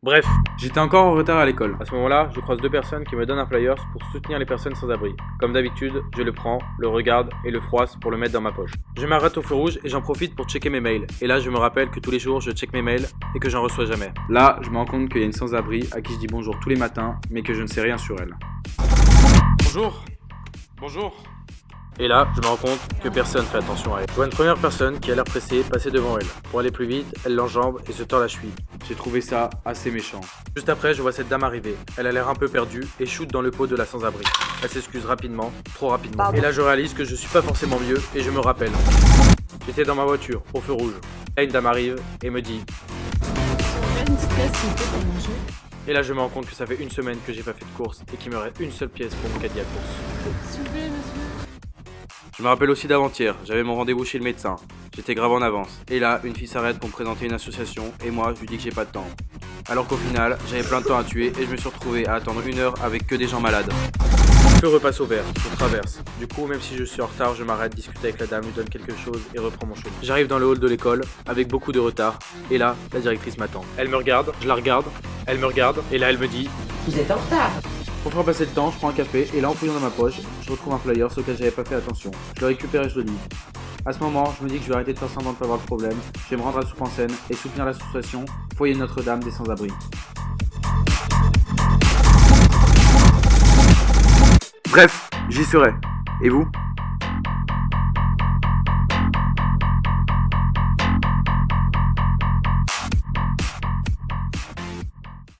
Bref, j'étais encore en retard à l'école. À ce moment-là, je croise deux personnes qui me donnent un flyers pour soutenir les personnes sans abri. Comme d'habitude, je le prends, le regarde et le froisse pour le mettre dans ma poche. Je m'arrête au feu rouge et j'en profite pour checker mes mails. Et là, je me rappelle que tous les jours, je check mes mails et que j'en reçois jamais. Là, je me rends compte qu'il y a une sans-abri à qui je dis bonjour tous les matins, mais que je ne sais rien sur elle. Bonjour. Bonjour. Et là, je me rends compte que personne fait attention à elle. Je vois une première personne qui a l'air pressée passer devant elle. Pour aller plus vite, elle l'enjambe et se tord la cheville. J'ai trouvé ça assez méchant. Juste après, je vois cette dame arriver. Elle a l'air un peu perdue et shoot dans le pot de la sans-abri. Elle s'excuse rapidement, trop rapidement. Pardon. Et là, je réalise que je suis pas forcément mieux et je me rappelle. J'étais dans ma voiture, au feu rouge. Là, une dame arrive et me dit. Et là, je me rends compte que ça fait une semaine que j'ai pas fait de course et qu'il me reste une seule pièce pour mon caddie à course. S'il vous plaît, monsieur. Je me rappelle aussi d'avant-hier, j'avais mon rendez-vous chez le médecin. J'étais grave en avance. Et là, une fille s'arrête pour me présenter une association et moi, je lui dis que j'ai pas de temps. Alors qu'au final, j'avais plein de temps à tuer et je me suis retrouvé à attendre 1 heure avec que des gens malades. Le feu repasse au vert, je traverse. Du coup, même si je suis en retard, je m'arrête, discute avec la dame, lui donne quelque chose et reprends mon chemin. J'arrive dans le hall de l'école, avec beaucoup de retard, et là, la directrice m'attend. Elle me regarde, je la regarde, elle me regarde, et là elle me dit. Vous êtes en retard. Pour faire passer le temps, je prends un café et là en fouillant dans ma poche, je retrouve un flyer sur lequel j'avais pas fait attention. Je le récupère et je le lis. À ce moment, je me dis que je vais arrêter de faire semblant de pas avoir de problème, je vais me rendre à Soupe en Seine et soutenir l'association Foyer Notre-Dame des Sans-Abri. Bref, j'y serai. Et vous ?